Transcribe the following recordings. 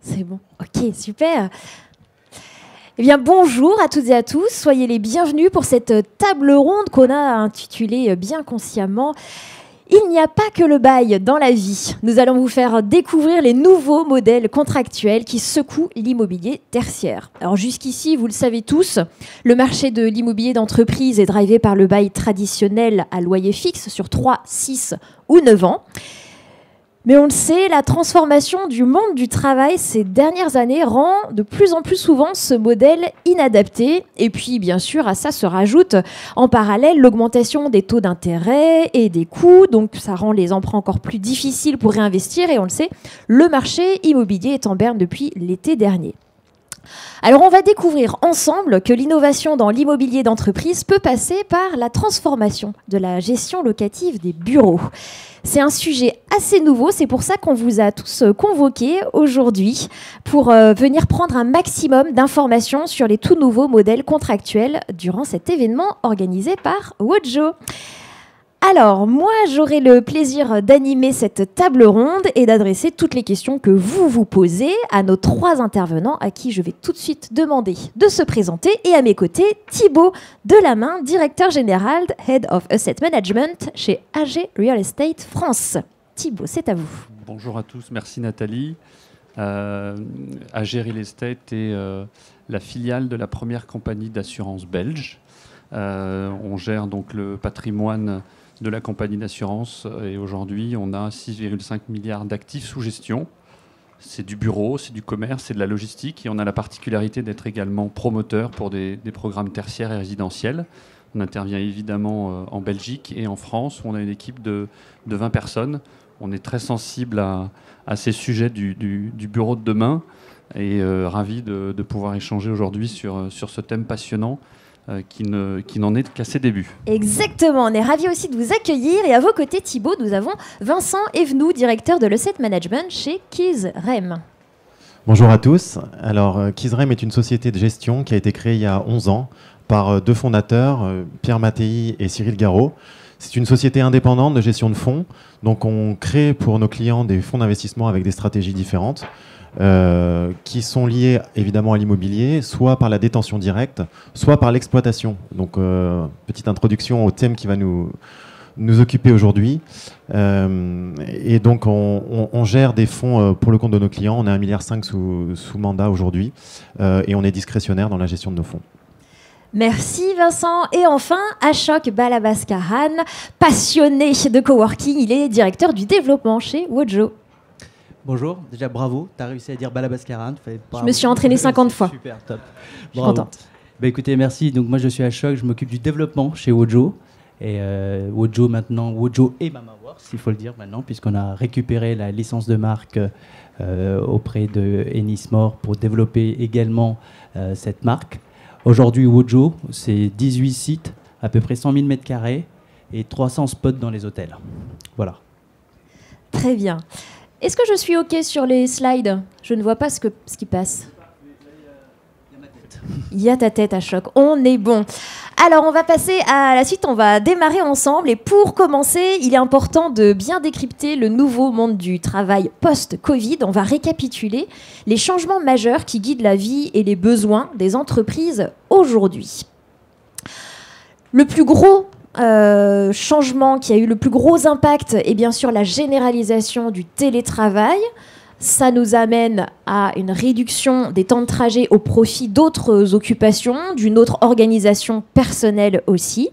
C'est bon. Ok, super. Eh bien, bonjour à toutes et à tous. Soyez les bienvenus pour cette table ronde qu'on a intitulée bien consciemment « Il n'y a pas que le bail dans la vie ». Nous allons vous faire découvrir les nouveaux modèles contractuels qui secouent l'immobilier tertiaire. Alors jusqu'ici, vous le savez tous, le marché de l'immobilier d'entreprise est drivé par le bail traditionnel à loyer fixe sur 3, 6 ou 9 ans. Mais on le sait, la transformation du monde du travail ces dernières années rend de plus en plus souvent ce modèle inadapté. Et puis, bien sûr, à ça se rajoute en parallèle l'augmentation des taux d'intérêt et des coûts. Donc, ça rend les emprunts encore plus difficiles pour réinvestir. Et on le sait, le marché immobilier est en berne depuis l'été dernier. Alors, on va découvrir ensemble que l'innovation dans l'immobilier d'entreprise peut passer par la transformation de la gestion locative des bureaux. C'est un sujet assez nouveau, c'est pour ça qu'on vous a tous convoqués aujourd'hui pour venir prendre un maximum d'informations sur les tout nouveaux modèles contractuels durant cet événement organisé par Wojo. Alors, moi, j'aurai le plaisir d'animer cette table ronde et d'adresser toutes les questions que vous vous posez à nos 3 intervenants à qui je vais tout de suite demander de se présenter. Et à mes côtés, Thibaut Delamain, directeur général Head of Asset Management chez AG Real Estate France. Thibaut, c'est à vous. Bonjour à tous, merci Nathalie. AG Real Estate est la filiale de la première compagnie d'assurance belge. On gère donc le patrimoine de la compagnie d'assurance et aujourd'hui on a 6,5 milliards d'actifs sous gestion. C'est du bureau, c'est du commerce, c'est de la logistique et on a la particularité d'être également promoteur pour des programmes tertiaires et résidentiels. On intervient évidemment en Belgique et en France où on a une équipe de 20 personnes. On est très sensible à ces sujets du bureau de demain et ravi de pouvoir échanger aujourd'hui sur ce thème passionnant qui n'en est qu'à ses débuts. Exactement, on est ravis aussi de vous accueillir. Et à vos côtés, Thibaut, nous avons Vincent Evenou, directeur de l'Asset Management chez Kizrem. Bonjour à tous. Alors, Kizrem est une société de gestion qui a été créée il y a 11 ans par 2 fondateurs, Pierre Mattei et Cyril Garot. C'est une société indépendante de gestion de fonds. Donc, on crée pour nos clients des fonds d'investissement avec des stratégies différentes. Qui sont liés évidemment à l'immobilier, soit par la détention directe, soit par l'exploitation. Donc, petite introduction au thème qui va nous occuper aujourd'hui. Et donc, on gère des fonds pour le compte de nos clients. On a 1,5 milliard sous mandat aujourd'hui et on est discrétionnaire dans la gestion de nos fonds. Merci Vincent. Et enfin, Ashok Balabhaskaran, passionné de coworking, il est directeur du développement chez Wojo. Bonjour, déjà bravo, tu as réussi à dire Balabhaskaran. Je me suis entraîné 50 fois. Super, top. Je suis contente. Écoutez, merci. Donc moi je suis Ashok, je m'occupe du développement chez Wojo. Et Wojo maintenant, Wojo et Mamaworks, il faut le dire maintenant, puisqu'on a récupéré la licence de marque auprès de Ennismore pour développer également cette marque. Aujourd'hui Wojo, c'est 18 sites, à peu près 100 000 m² et 300 spots dans les hôtels. Voilà. Très bien. Est-ce que je suis OK sur les slides ? Je ne vois pas ce qui passe. Il y a ta tête à choc. On est bon. Alors, on va passer à la suite. On va démarrer ensemble. Et pour commencer, il est important de bien décrypter le nouveau monde du travail post-Covid. On va récapituler les changements majeurs qui guident la vie et les besoins des entreprises aujourd'hui. Le plus gros changement qui a eu le plus gros impact est bien sûr la généralisation du télétravail. Ça nous amène à une réduction des temps de trajet au profit d'autres occupations, d'une autre organisation personnelle aussi.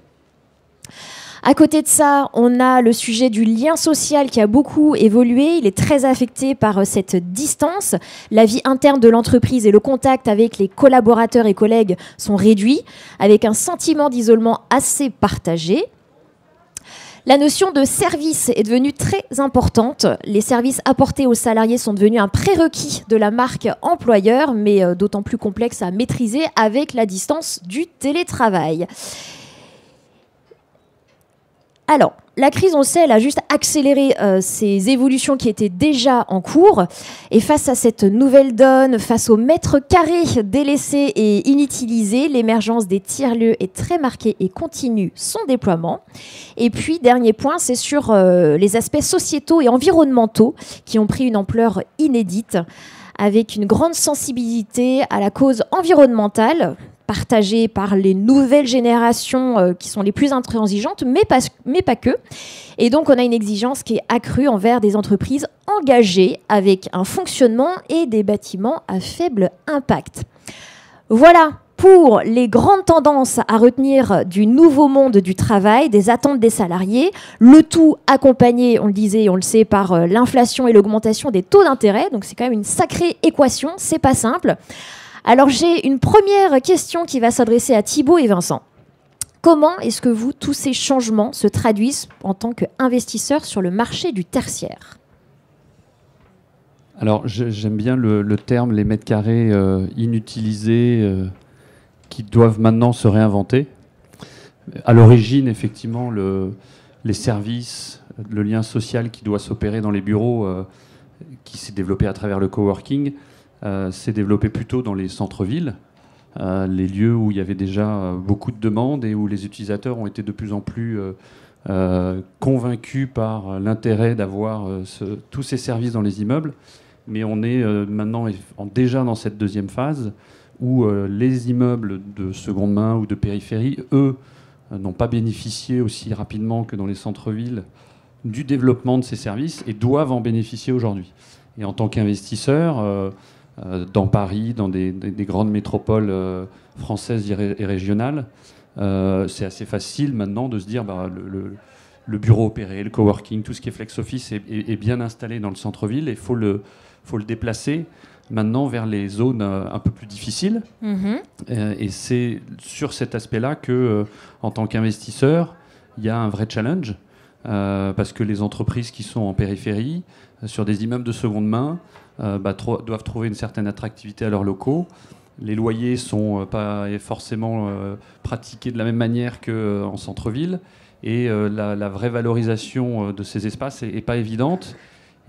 À côté de ça, on a le sujet du lien social qui a beaucoup évolué. Il est très affecté par cette distance. La vie interne de l'entreprise et le contact avec les collaborateurs et collègues sont réduits, avec un sentiment d'isolement assez partagé. La notion de service est devenue très importante. Les services apportés aux salariés sont devenus un prérequis de la marque employeur, mais d'autant plus complexe à maîtriser avec la distance du télétravail. Alors, la crise, on le sait, elle a juste accéléré ces évolutions qui étaient déjà en cours. Et face à cette nouvelle donne, face aux mètres carrés délaissés et inutilisés, l'émergence des tiers-lieux est très marquée et continue son déploiement. Et puis, dernier point, c'est sur les aspects sociétaux et environnementaux qui ont pris une ampleur inédite, avec une grande sensibilité à la cause environnementale, partagée par les nouvelles générations qui sont les plus intransigeantes, mais pas que. Et donc, on a une exigence qui est accrue envers des entreprises engagées avec un fonctionnement et des bâtiments à faible impact. Voilà pour les grandes tendances à retenir du nouveau monde du travail, des attentes des salariés, le tout accompagné, on le disait et on le sait, par l'inflation et l'augmentation des taux d'intérêt. Donc c'est quand même une sacrée équation, c'est pas simple. Alors j'ai une première question qui va s'adresser à Thibaut et Vincent. Comment est-ce que tous ces changements se traduisent en tant qu'investisseurs sur le marché du tertiaire ? Alors j'aime bien le terme, les mètres carrés inutilisés qui doivent maintenant se réinventer. À l'origine, effectivement, les services, le lien social qui doit s'opérer dans les bureaux, qui s'est développé à travers le coworking, s'est développé plutôt dans les centres-villes, les lieux où il y avait déjà beaucoup de demandes et où les utilisateurs ont été de plus en plus convaincus par l'intérêt d'avoir tous ces services dans les immeubles. Mais on est maintenant déjà dans cette deuxième phase où les immeubles de seconde main ou de périphérie, eux, n'ont pas bénéficié aussi rapidement que dans les centres-villes du développement de ces services et doivent en bénéficier aujourd'hui. Et en tant qu'investisseur, dans Paris, dans des grandes métropoles françaises et régionales, c'est assez facile maintenant de se dire le bureau opéré, le coworking, tout ce qui est flex office est bien installé dans le centre-ville et il faut le déplacer maintenant vers les zones un peu plus difficiles. Et c'est sur cet aspect-là que, en tant qu'investisseur, il y a un vrai challenge parce que les entreprises qui sont en périphérie, sur des immeubles de seconde main, doivent trouver une certaine attractivité à leurs locaux. Les loyers ne sont pas forcément pratiqués de la même manière qu'en centre-ville. Et la vraie valorisation de ces espaces n'est pas évidente.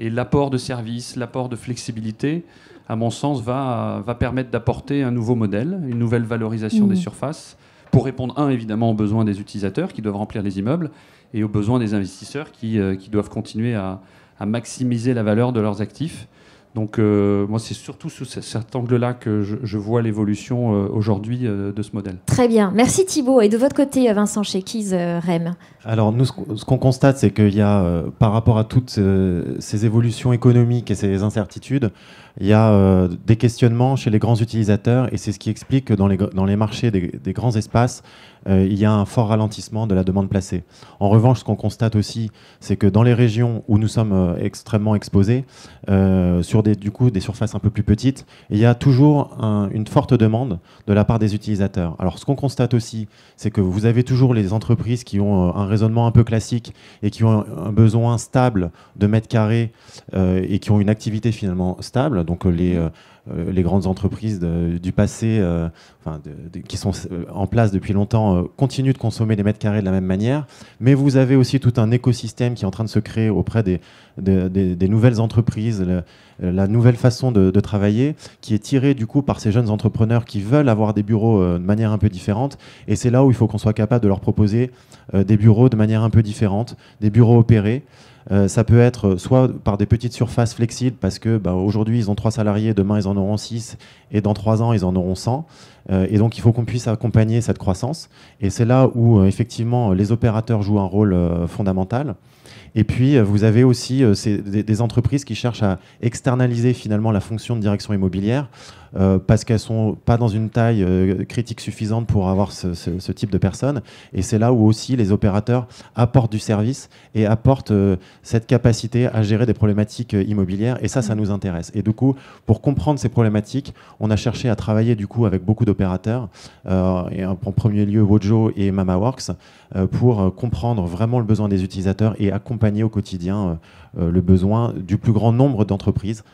Et l'apport de services, l'apport de flexibilité, à mon sens, va permettre d'apporter un nouveau modèle, une nouvelle valorisation des surfaces, pour répondre, évidemment, aux besoins des utilisateurs qui doivent remplir les immeubles, et aux besoins des investisseurs qui doivent continuer à maximiser la valeur de leurs actifs. Donc moi, c'est surtout sous cet angle-là que je vois l'évolution aujourd'hui de ce modèle. Très bien. Merci Thibaut. Et de votre côté, Vincent Chéquiz, REM ? Alors nous, ce qu'on constate, c'est qu'il y a, par rapport à toutes ces évolutions économiques et ces incertitudes, il y a des questionnements chez les grands utilisateurs et c'est ce qui explique que dans les marchés des grands espaces, il y a un fort ralentissement de la demande placée. En revanche, ce qu'on constate aussi, c'est que dans les régions où nous sommes extrêmement exposés, sur des surfaces un peu plus petites, il y a toujours une forte demande de la part des utilisateurs. Alors ce qu'on constate aussi, c'est que vous avez toujours les entreprises qui ont un raisonnement un peu classique et qui ont un besoin stable de mètres carrés et qui ont une activité finalement stable. Donc les grandes entreprises du passé, qui sont en place depuis longtemps, continuent de consommer les mètres carrés de la même manière. Mais vous avez aussi tout un écosystème qui est en train de se créer auprès des nouvelles entreprises, la nouvelle façon de travailler, qui est tirée du coup par ces jeunes entrepreneurs qui veulent avoir des bureaux de manière un peu différente. Et c'est là où il faut qu'on soit capable de leur proposer des bureaux de manière un peu différente, des bureaux opérés. Ça peut être soit par des petites surfaces flexibles parce que aujourd'hui ils ont 3 salariés, demain ils en auront 6 et dans 3 ans ils en auront 100. Et donc il faut qu'on puisse accompagner cette croissance. Et c'est là où effectivement les opérateurs jouent un rôle fondamental. Et puis, vous avez aussi des entreprises qui cherchent à externaliser finalement la fonction de direction immobilière parce qu'elles ne sont pas dans une taille critique suffisante pour avoir ce type de personnes. Et c'est là où aussi les opérateurs apportent du service et apportent cette capacité à gérer des problématiques immobilières. Et ça nous intéresse. Et du coup, pour comprendre ces problématiques, on a cherché à travailler du coup avec beaucoup d'opérateurs, et en premier lieu Wojo et MamaWorks, pour comprendre vraiment le besoin des utilisateurs et accompagner au quotidien le besoin du plus grand nombre d'entreprises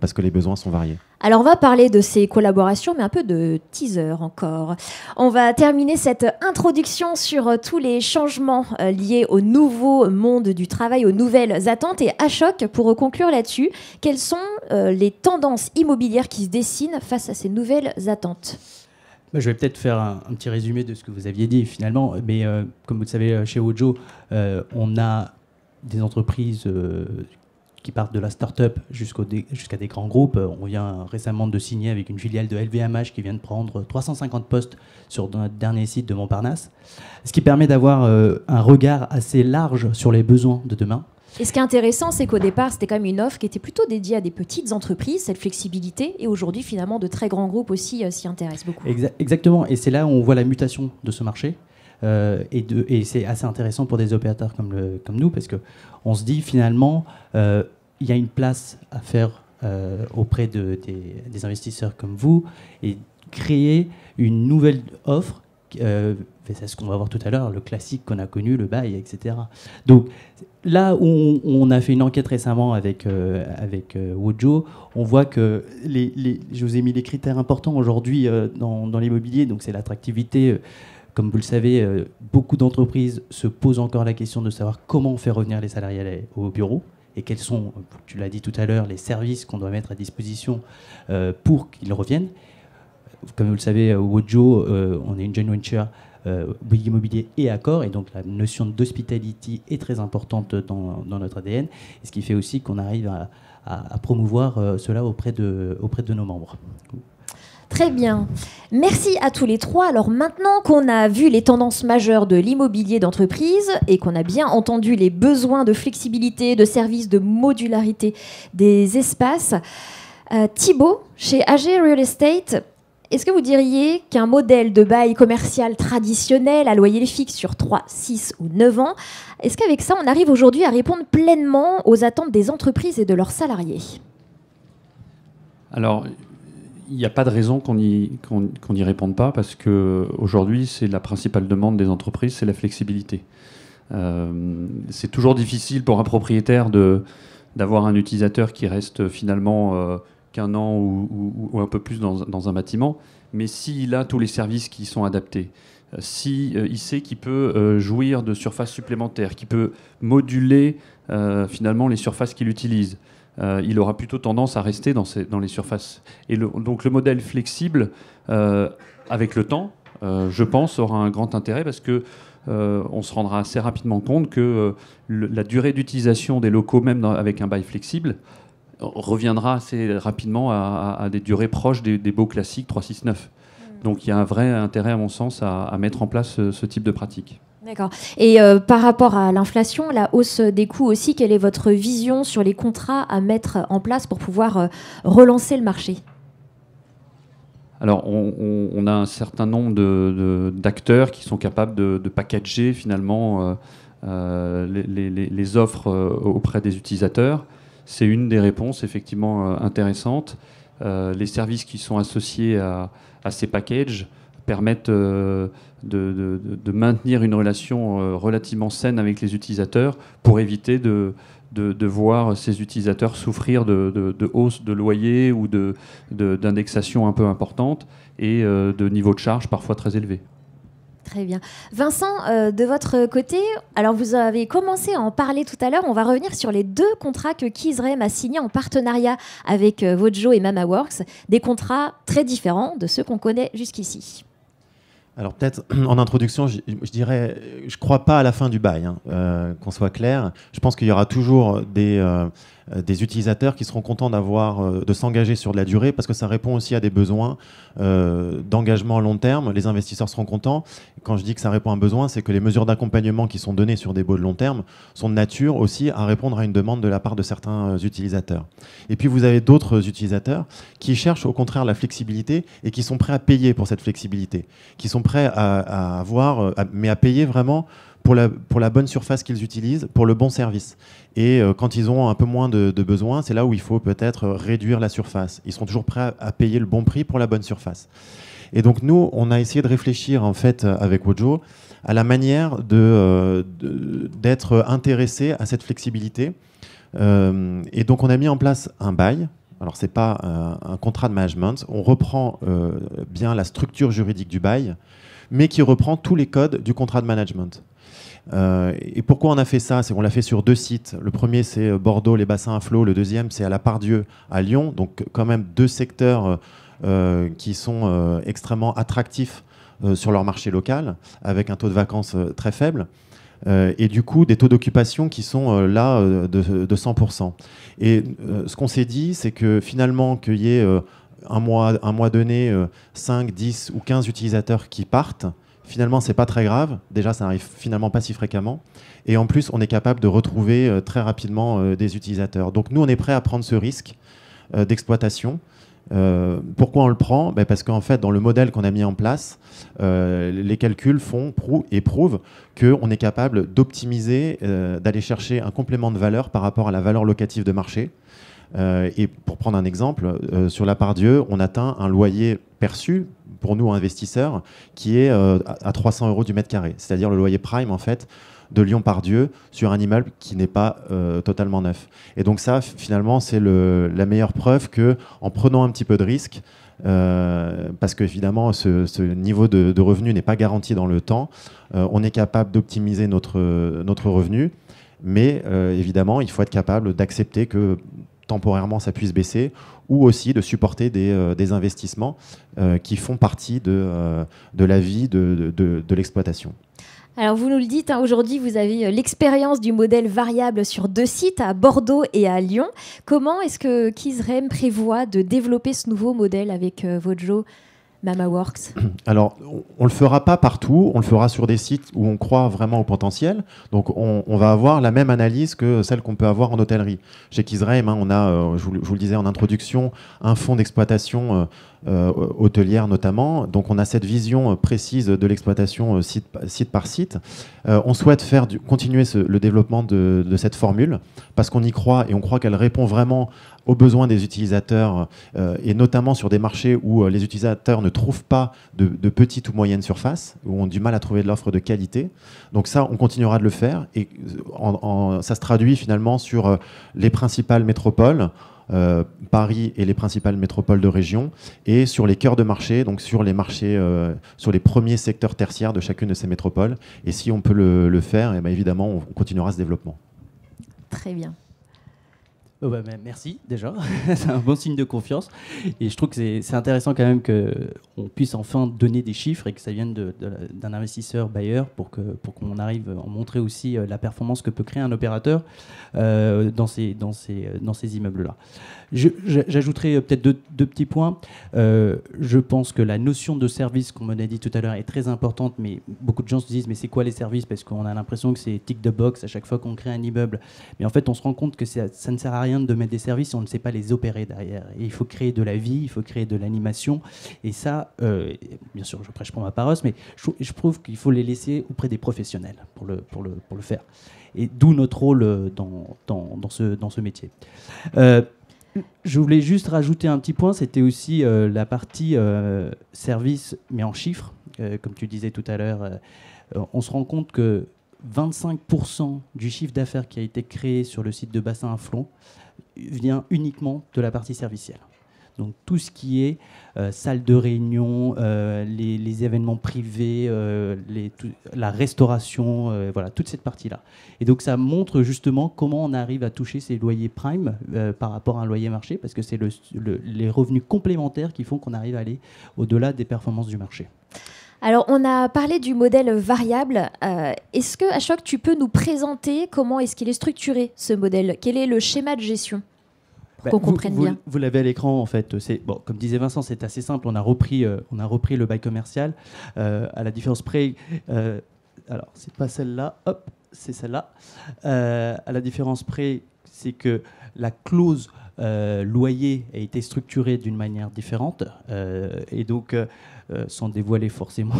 parce que les besoins sont variés. Alors on va parler de ces collaborations, mais un peu de teaser encore. On va terminer cette introduction sur tous les changements liés au nouveau monde du travail, aux nouvelles attentes. Et à choc, pour conclure là-dessus, quelles sont les tendances immobilières qui se dessinent face à ces nouvelles attentes ? Je vais peut-être faire un petit résumé de ce que vous aviez dit finalement, mais comme vous le savez, chez Wojo, on a des entreprises qui partent de la start-up jusqu'à des grands groupes. On vient récemment de signer avec une filiale de LVMH qui vient de prendre 350 postes sur notre dernier site de Montparnasse, ce qui permet d'avoir un regard assez large sur les besoins de demain. Et ce qui est intéressant, c'est qu'au départ, c'était quand même une offre qui était plutôt dédiée à des petites entreprises, cette flexibilité, et aujourd'hui, finalement, de très grands groupes aussi s'y intéressent beaucoup. Exactement, et c'est là où on voit la mutation de ce marché. Et c'est assez intéressant pour des opérateurs comme nous, parce qu'on se dit finalement, il y a une place à faire auprès des investisseurs comme vous, et créer une nouvelle offre. C'est ce qu'on va voir tout à l'heure, le classique qu'on a connu, le bail, etc. Donc là où on a fait une enquête récemment avec Wojo, on voit que je vous ai mis les critères importants aujourd'hui dans l'immobilier, donc c'est l'attractivité. Comme vous le savez, beaucoup d'entreprises se posent encore la question de savoir comment on fait revenir les salariés au bureau et quels sont, tu l'as dit tout à l'heure, les services qu'on doit mettre à disposition pour qu'ils reviennent. Comme vous le savez, Wojo, on est une joint venture Bouygues Immobilier et Accor, et donc la notion d'hospitality est très importante dans notre ADN, et ce qui fait aussi qu'on arrive à promouvoir cela auprès de nos membres. Très bien. Merci à tous les trois. Alors maintenant qu'on a vu les tendances majeures de l'immobilier d'entreprise et qu'on a bien entendu les besoins de flexibilité, de services, de modularité des espaces, Thibaut, chez AG Real Estate, est-ce que vous diriez qu'un modèle de bail commercial traditionnel à loyer fixe sur 3, 6 ou 9 ans, est-ce qu'avec ça, on arrive aujourd'hui à répondre pleinement aux attentes des entreprises et de leurs salariés ? Alors, il n'y a pas de raison qu'on n'y réponde pas, parce qu'aujourd'hui, c'est la principale demande des entreprises, c'est la flexibilité. C'est toujours difficile pour un propriétaire d'avoir un utilisateur qui reste finalement qu'un an ou un peu plus dans un bâtiment, mais s'il a tous les services qui sont adaptés, il sait qu'il peut jouir de surfaces supplémentaires, qu'il peut moduler finalement les surfaces qu'il utilise, il aura plutôt tendance à rester dans les surfaces. Et donc le modèle flexible, avec le temps, je pense, aura un grand intérêt, parce que on se rendra assez rapidement compte que la durée d'utilisation des locaux, même avec un bail flexible, reviendra assez rapidement à des durées proches des baux classiques 3-6-9. Donc il y a un vrai intérêt, à mon sens, à mettre en place ce type de pratique. D'accord. Et par rapport à l'inflation, la hausse des coûts aussi, quelle est votre vision sur les contrats à mettre en place pour pouvoir relancer le marché ? Alors, on a un certain nombre d'acteurs qui sont capables de packager finalement les offres auprès des utilisateurs. C'est une des réponses effectivement intéressantes. Les services qui sont associés à ces packages permettent de maintenir une relation relativement saine avec les utilisateurs, pour éviter de voir ces utilisateurs souffrir de hausse de loyer ou d'indexation un peu importante, et de niveau de charge parfois très élevé. Très bien. Vincent, de votre côté, alors vous avez commencé à en parler tout à l'heure, on va revenir sur les 2 contrats que Keysrem a signés en partenariat avec Wojo et Mamaworks, des contrats très différents de ceux qu'on connaît jusqu'ici. Alors peut-être en introduction, je dirais, je ne crois pas à la fin du bail, qu'on soit clair. Je pense qu'il y aura toujours des utilisateurs qui seront contents de s'engager sur de la durée, parce que ça répond aussi à des besoins d'engagement à long terme. Les investisseurs seront contents. Quand je dis que ça répond à un besoin, c'est que les mesures d'accompagnement qui sont données sur des baux de long terme sont de nature aussi à répondre à une demande de la part de certains utilisateurs. Et puis vous avez d'autres utilisateurs qui cherchent au contraire la flexibilité et qui sont prêts à payer pour cette flexibilité, qui sont prêts à payer vraiment pour la bonne surface qu'ils utilisent, pour le bon service. Et quand ils ont un peu moins de besoins, c'est là où il faut peut-être réduire la surface. Ils seront toujours prêts à payer le bon prix pour la bonne surface. Et donc nous, on a essayé de réfléchir en fait avec Wojo à la manière d'être intéressé à cette flexibilité. Et donc on a mis en place un bail. Alors c'est pas un contrat de management. On reprend bien la structure juridique du bail, mais qui reprend tous les codes du contrat de management. Et pourquoi on a fait ça ? C'est qu'on l'a fait sur 2 sites. Le premier, c'est Bordeaux, les bassins à flot. Le deuxième, c'est à la Part-Dieu, à Lyon. Donc quand même 2 secteurs qui sont extrêmement attractifs sur leur marché local, avec un taux de vacances très faible. et du coup des taux d'occupation qui sont là de 100%. Et ce qu'on s'est dit, c'est que finalement qu'il y ait un mois donné 5, 10 ou 15 utilisateurs qui partent, finalement c'est pas très grave. Déjà ça n'arrive finalement pas si fréquemment. Et en plus on est capable de retrouver très rapidement des utilisateurs. Donc nous on est prêt à prendre ce risque d'exploitation. Pourquoi on le prend? Parce qu'en fait, dans le modèle qu'on a mis en place, les calculs prouvent qu'on est capable d'optimiser, d'aller chercher un complément de valeur par rapport à la valeur locative de marché. Et pour prendre un exemple, sur la Part-Dieu, on atteint un loyer perçu, pour nous investisseurs, qui est à 300 € du mètre carré. C'est-à-dire le loyer prime, en fait, de Lyon-Part-Dieu sur un immeuble qui n'est pas totalement neuf. Et donc ça, finalement, c'est la meilleure preuve qu'en prenant un petit peu de risque, parce qu'évidemment, ce niveau de revenu n'est pas garanti dans le temps, on est capable d'optimiser notre revenu, mais évidemment, il faut être capable d'accepter que temporairement, ça puisse baisser, ou aussi de supporter des investissements qui font partie de la vie de l'exploitation. Alors vous nous le dites, aujourd'hui vous avez l'expérience du modèle variable sur 2 sites, à Bordeaux et à Lyon. Comment est-ce que Kizrem prévoit de développer ce nouveau modèle avec Vojo MamaWorks? Alors, on ne le fera pas partout, on le fera sur des sites où on croit vraiment au potentiel. Donc, on va avoir la même analyse que celle qu'on peut avoir en hôtellerie. Chez Kizrem, on a, je vous le disais en introduction, un fonds d'exploitation hôtelière notamment. Donc, on a cette vision précise de l'exploitation site par site. On souhaite continuer le développement de cette formule parce qu'on y croit et on croit qu'elle répond vraiment aux besoins des utilisateurs et notamment sur des marchés où les utilisateurs ne trouvent pas de petites ou moyennes surfaces, où ont du mal à trouver de l'offre de qualité. Donc ça, on continuera de le faire et ça se traduit finalement sur les principales métropoles, Paris et les principales métropoles de région, et sur les cœurs de marché, donc sur les marchés, sur les premiers secteurs tertiaires de chacune de ces métropoles. Et si on peut le faire, et bien évidemment, on continuera ce développement. Très bien. Merci déjà, c'est un bon signe de confiance et je trouve que c'est intéressant quand même qu'on puisse enfin donner des chiffres et que ça vienne d'un investisseur bailleur pour qu'on arrive à montrer aussi la performance que peut créer un opérateur dans ces immeubles-là. J'ajouterai peut-être deux petits points. Je pense que la notion de service, comme on a dit tout à l'heure, est très importante, mais beaucoup de gens se disent mais c'est quoi les services? Parce qu'on a l'impression que c'est tick the box à chaque fois qu'on crée un immeuble. Mais en fait, on se rend compte que ça ne sert à rien de mettre des services si on ne sait pas les opérer derrière. Et il faut créer de la vie, il faut créer de l'animation. Et ça, bien sûr, je prêche pour ma paroisse, mais je trouve qu'il faut les laisser auprès des professionnels pour le faire. Et d'où notre rôle dans ce métier. Je voulais juste rajouter un petit point, c'était aussi la partie service, mais en chiffres. Comme tu disais tout à l'heure, on se rend compte que 25% du chiffre d'affaires qui a été créé sur le site de Bassin à Flon vient uniquement de la partie servicielle. Donc tout ce qui est salle de réunion, les événements privés, la restauration, voilà, toute cette partie-là. Et donc ça montre justement comment on arrive à toucher ces loyers prime par rapport à un loyer marché, parce que c'est les revenus complémentaires qui font qu'on arrive à aller au-delà des performances du marché. Alors, on a parlé du modèle variable. Est-ce que, Ashok, tu peux nous présenter comment est-ce qu'il est structuré, ce modèle? Quel est le schéma de gestion pour qu'on comprenne bien? Vous l'avez à l'écran, en fait. Bon, comme disait Vincent, c'est assez simple. On a repris le bail commercial. À la différence près... alors, c'est pas celle-là. Hop, c'est celle-là. À la différence près, c'est que la clause loyer a été structurée d'une manière différente. Et donc... sans dévoiler forcément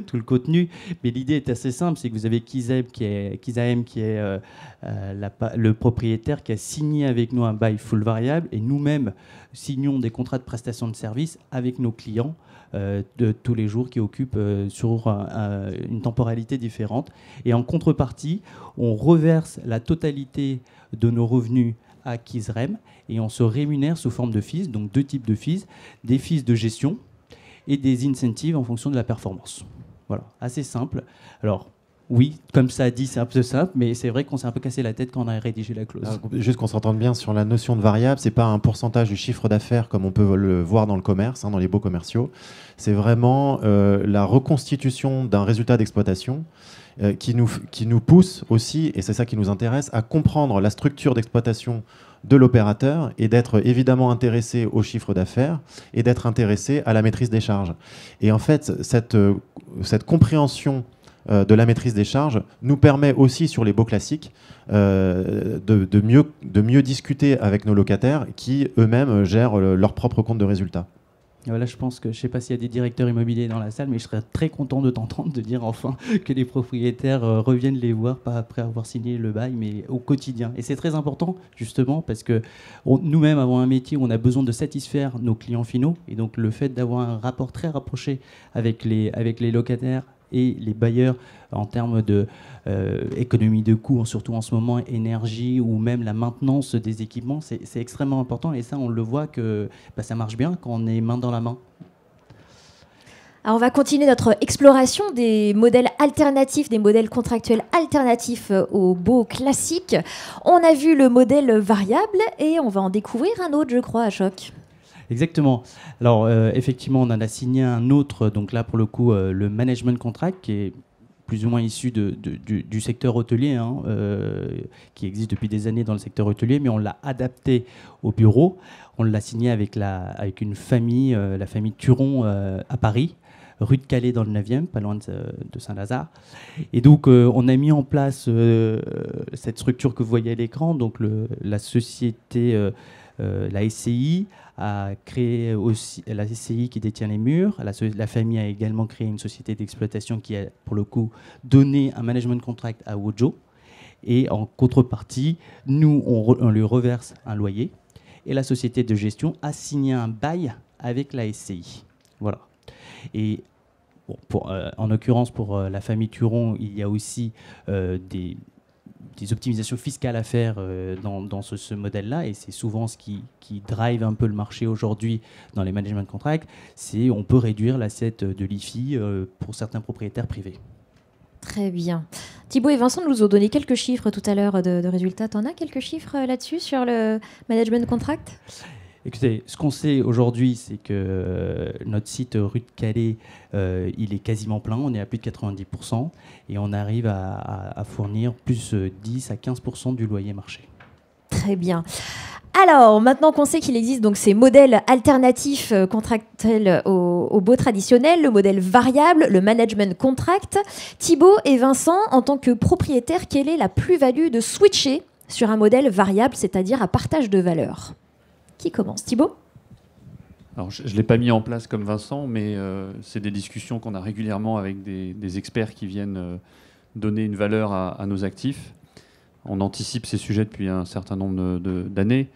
tout le contenu. Mais l'idée est assez simple, c'est que vous avez Kizem qui est le propriétaire qui a signé avec nous un bail full variable et nous-mêmes signons des contrats de prestation de services avec nos clients de tous les jours qui occupent sur une temporalité différente. Et en contrepartie, on reverse la totalité de nos revenus à Kizrem et on se rémunère sous forme de fees, donc 2 types de fees, des fees de gestion et des incentives en fonction de la performance. Voilà, assez simple. Alors, Oui, comme ça dit, c'est un peu simple, mais c'est vrai qu'on s'est un peu cassé la tête quand on a rédigé la clause. Alors, juste qu'on s'entende bien sur la notion de variable, c'est pas un pourcentage du chiffre d'affaires comme on peut le voir dans le commerce, dans les baux commerciaux. C'est vraiment la reconstitution d'un résultat d'exploitation qui nous pousse aussi, et c'est ça qui nous intéresse, à comprendre la structure d'exploitation de l'opérateur et d'être évidemment intéressé au chiffre d'affaires et d'être intéressé à la maîtrise des charges. Et en fait, cette compréhension de la maîtrise des charges nous permet aussi, sur les baux classiques, de mieux discuter avec nos locataires qui eux-mêmes gèrent leur propre compte de résultat. Et voilà, je pense que, je ne sais pas s'il y a des directeurs immobiliers dans la salle, mais je serais très content de t'entendre de dire enfin que les propriétaires reviennent les voir, pas après avoir signé le bail, mais au quotidien. Et c'est très important, justement, parce que nous-mêmes avons un métier où on a besoin de satisfaire nos clients finaux. Et donc, le fait d'avoir un rapport très rapproché avec les locataires et les bailleurs en termes de économie de coûts, surtout en ce moment, énergie ou même la maintenance des équipements, c'est extrêmement important. Et ça, on le voit que ça marche bien quand on est main dans la main. Alors on va continuer notre exploration des modèles alternatifs, des modèles contractuels alternatifs aux baux classiques. On a vu le modèle variable et on va en découvrir un autre, je crois, à Choc. Exactement. Alors, effectivement, on en a signé un autre, donc là, pour le coup, le management contract, qui est plus ou moins issu du secteur hôtelier, qui existe depuis des années dans le secteur hôtelier, mais on l'a adapté au bureau. On l'a signé avec une famille, la famille Turon à Paris, rue de Calais dans le 9e, pas loin de Saint-Lazare. Et donc, on a mis en place cette structure que vous voyez à l'écran, donc la société... la SCI a créé aussi, la SCI qui détient les murs. La famille a également créé une société d'exploitation qui a, pour le coup, donné un management contract à Wojo. Et en contrepartie, nous, on lui reverse un loyer. Et la société de gestion a signé un bail avec la SCI. Voilà. Et bon, en l'occurrence, pour la famille Turon, il y a aussi des optimisations fiscales à faire dans ce modèle-là, et c'est souvent ce qui drive un peu le marché aujourd'hui dans les management contracts, c'est on peut réduire l'assiette de l'IFI pour certains propriétaires privés. Très bien. Thibaut et Vincent nous ont donné quelques chiffres tout à l'heure de résultats. T'en as quelques chiffres là-dessus sur le management contract ? Écoutez, ce qu'on sait aujourd'hui, c'est que notre site rue de Calais, il est quasiment plein, on est à plus de 90%, et on arrive à fournir plus 10 à 15% du loyer marché. Très bien. Alors, maintenant qu'on sait qu'il existe donc ces modèles alternatifs contractuels au baux traditionnel, le modèle variable, le management contract, Thibaut et Vincent, en tant que propriétaires, quelle est la plus-value de switcher sur un modèle variable, c'est-à-dire à partage de valeur ? Qui commence ? Thibaut ? Alors, je ne l'ai pas mis en place comme Vincent, mais c'est des discussions qu'on a régulièrement avec des experts qui viennent donner une valeur à nos actifs. On anticipe ces sujets depuis un certain nombre d'années.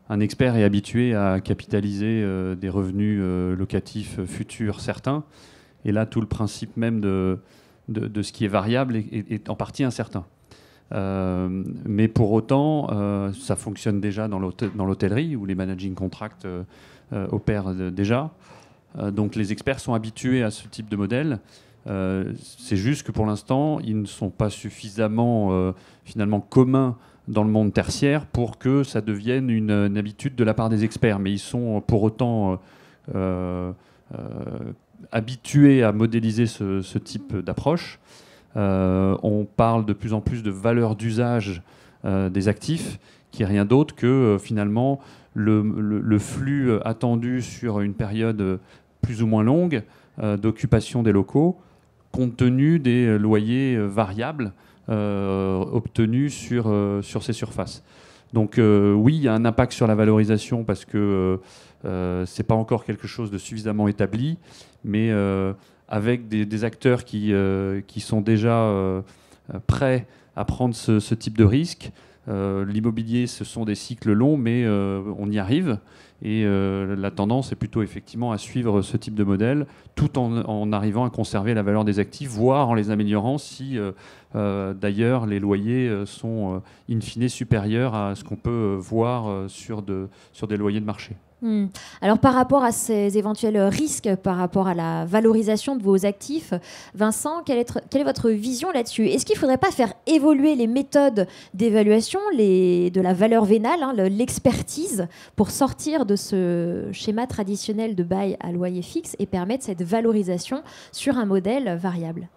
Un expert est habitué à capitaliser des revenus locatifs futurs certains. Et là, tout le principe même de ce qui est variable est en partie incertain. Mais pour autant, ça fonctionne déjà dans l'hôtellerie où les managing contracts opèrent déjà. Donc les experts sont habitués à ce type de modèle. C'est juste que pour l'instant, ils ne sont pas suffisamment finalement communs dans le monde tertiaire pour que ça devienne une habitude de la part des experts. Mais ils sont pour autant habitués à modéliser ce type d'approche. On parle de plus en plus de valeur d'usage des actifs, qui est rien d'autre que finalement le flux attendu sur une période plus ou moins longue d'occupation des locaux, compte tenu des loyers variables obtenus sur ces surfaces. Donc oui, il y a un impact sur la valorisation parce que c'est pas encore quelque chose de suffisamment établi, mais avec des acteurs qui sont déjà prêts à prendre ce type de risque. L'immobilier, ce sont des cycles longs, mais on y arrive. Et la tendance est plutôt effectivement à suivre ce type de modèle, tout en arrivant à conserver la valeur des actifs, voire en les améliorant si d'ailleurs les loyers sont in fine supérieurs à ce qu'on peut voir sur des loyers de marché. Alors par rapport à ces éventuels risques, par rapport à la valorisation de vos actifs, Vincent, quelle est votre vision là-dessus? Est-ce qu'il ne faudrait pas faire évoluer les méthodes d'évaluation, de la valeur vénale, l'expertise, pour sortir de ce schéma traditionnel de bail à loyer fixe et permettre cette valorisation sur un modèle variable?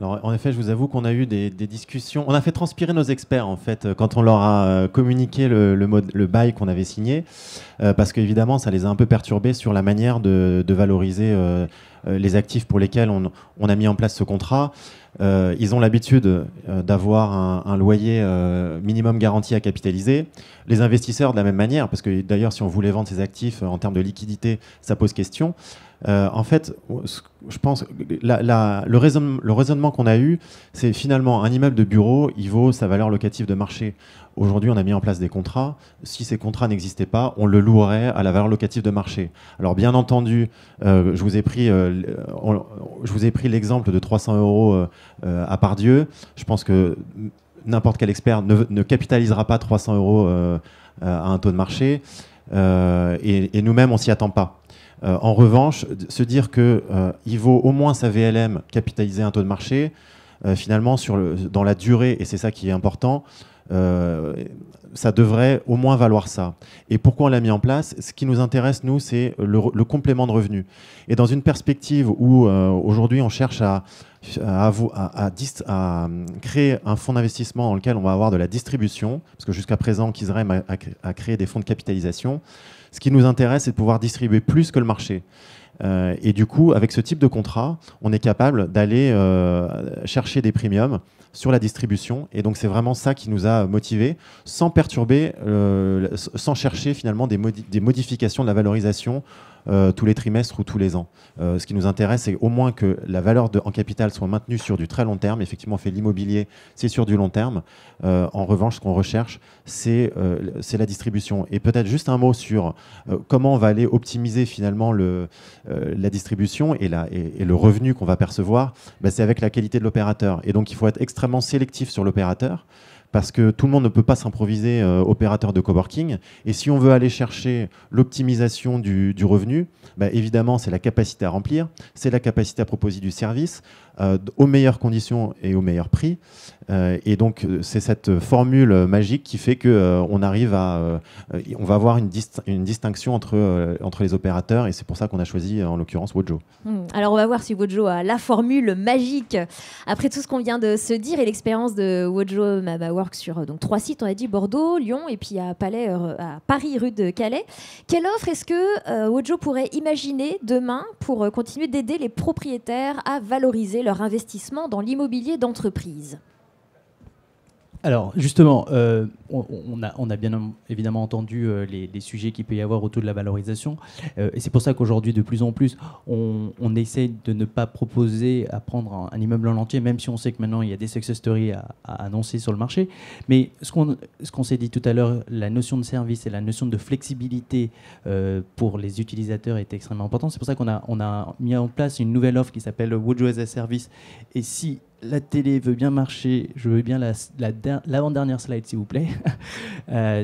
Alors, en effet, je vous avoue qu'on a eu des discussions. On a fait transpirer nos experts, en fait, quand on leur a communiqué le bail qu'on avait signé, parce qu'évidemment, ça les a un peu perturbés sur la manière de valoriser les actifs pour lesquels on a mis en place ce contrat. Ils ont l'habitude d'avoir un loyer minimum garanti à capitaliser. Les investisseurs, de la même manière, parce que d'ailleurs, si on voulait vendre ces actifs en termes de liquidité, ça pose question. En fait, je pense que le raisonnement qu'on a eu, c'est finalement un immeuble de bureau, il vaut sa valeur locative de marché. Aujourd'hui, on a mis en place des contrats. Si ces contrats n'existaient pas, on le louerait à la valeur locative de marché. Alors, bien entendu, je vous ai pris l'exemple de 300 € à Pardieu. Je pense que n'importe quel expert ne capitalisera pas 300 € à un taux de marché. Et nous-mêmes, on s'y attend pas. En revanche, se dire qu'il vaut au moins sa VLM capitaliser un taux de marché, finalement, dans la durée, et c'est ça qui est important, ça devrait au moins valoir ça. Et pourquoi on l'a mis en place? Ce qui nous intéresse, nous, c'est le complément de revenus. Et dans une perspective où aujourd'hui on cherche à créer un fonds d'investissement dans lequel on va avoir de la distribution, parce que jusqu'à présent, Kizrem a créé des fonds de capitalisation. Ce qui nous intéresse, c'est de pouvoir distribuer plus que le marché. Et du coup, avec ce type de contrat, on est capable d'aller chercher des premiums sur la distribution. Et donc, c'est vraiment ça qui nous a motivés, sans perturber, sans chercher finalement des modifications de la valorisation tous les trimestres ou tous les ans. Ce qui nous intéresse, c'est au moins que la valeur en capital soit maintenue sur du très long terme. Effectivement, on fait l'immobilier, c'est sur du long terme. En revanche, ce qu'on recherche, c'est la distribution. Et peut-être juste un mot sur comment on va aller optimiser finalement la distribution et le revenu qu'on va percevoir. C'est avec la qualité de l'opérateur. Et donc, il faut être extrêmement sélectif sur l'opérateur, parce que tout le monde ne peut pas s'improviser opérateur de coworking. Et si on veut aller chercher l'optimisation du revenu, évidemment, c'est la capacité à remplir, c'est la capacité à proposer du service aux meilleures conditions et au meilleur prix. Et donc, c'est cette formule magique qui fait qu'on arrive on va avoir une distinction entre les opérateurs, et c'est pour ça qu'on a choisi, en l'occurrence, Wojo. Alors, on va voir si Wojo a la formule magique. Après tout ce qu'on vient de se dire et l'expérience de Wojo Work sur donc 3 sites, on a dit Bordeaux, Lyon et puis à Paris, rue de Calais. Quelle offre est-ce que Wojo pourrait imaginer demain pour continuer d'aider les propriétaires à valoriser leur investissement dans l'immobilier d'entreprise? Alors justement, on a bien évidemment entendu les sujets qu'il peut y avoir autour de la valorisation, et c'est pour ça qu'aujourd'hui de plus en plus on essaie de ne pas proposer à prendre un immeuble en entier, même si on sait que maintenant il y a des success stories à annoncer sur le marché. Mais ce qu'on s'est dit tout à l'heure, la notion de service et la notion de flexibilité pour les utilisateurs est extrêmement importante. C'est pour ça qu'on a mis en place une nouvelle offre qui s'appelle Wojo as a Service. Et si la télé veut bien marcher, je veux bien l'avant-dernière slide, s'il vous plaît.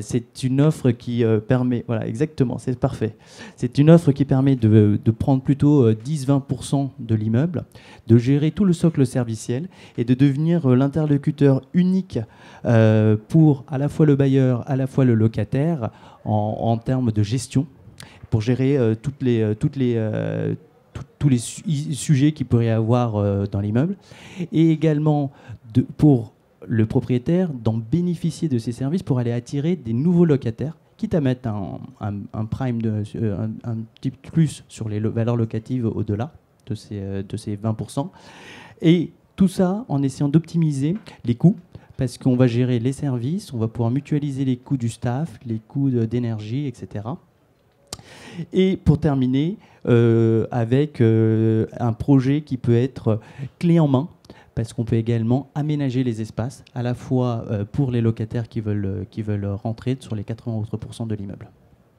C'est une offre qui permet... Voilà, exactement, c'est parfait. C'est une offre qui permet de prendre plutôt 10-20% de l'immeuble, de gérer tout le socle serviciel et de devenir l'interlocuteur unique pour à la fois le bailleur, à la fois le locataire en termes de gestion, pour gérer tous les sujets qu'il pourrait y avoir dans l'immeuble, et également pour le propriétaire d'en bénéficier de ces services pour aller attirer des nouveaux locataires, quitte à mettre un prime un petit plus sur les valeurs locatives au-delà de ces 20%. Et tout ça en essayant d'optimiser les coûts, parce qu'on va gérer les services, on va pouvoir mutualiser les coûts du staff, les coûts d'énergie, etc. Et pour terminer, avec un projet qui peut être clé en main, parce qu'on peut également aménager les espaces, à la fois pour les locataires qui veulent rentrer sur les 80 autres % de l'immeuble.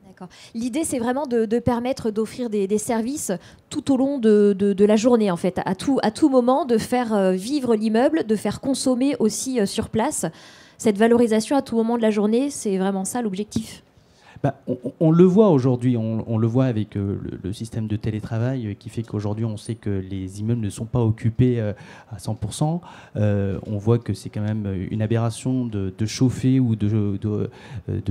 D'accord. L'idée, c'est vraiment de permettre d'offrir des services tout au long de la journée, en fait, à tout moment, de faire vivre l'immeuble, de faire consommer aussi sur place. Cette valorisation à tout moment de la journée, c'est vraiment ça l'objectif. On le voit aujourd'hui, on le voit avec le système de télétravail qui fait qu'aujourd'hui on sait que les immeubles ne sont pas occupés à 100%. On voit que c'est quand même une aberration de chauffer ou de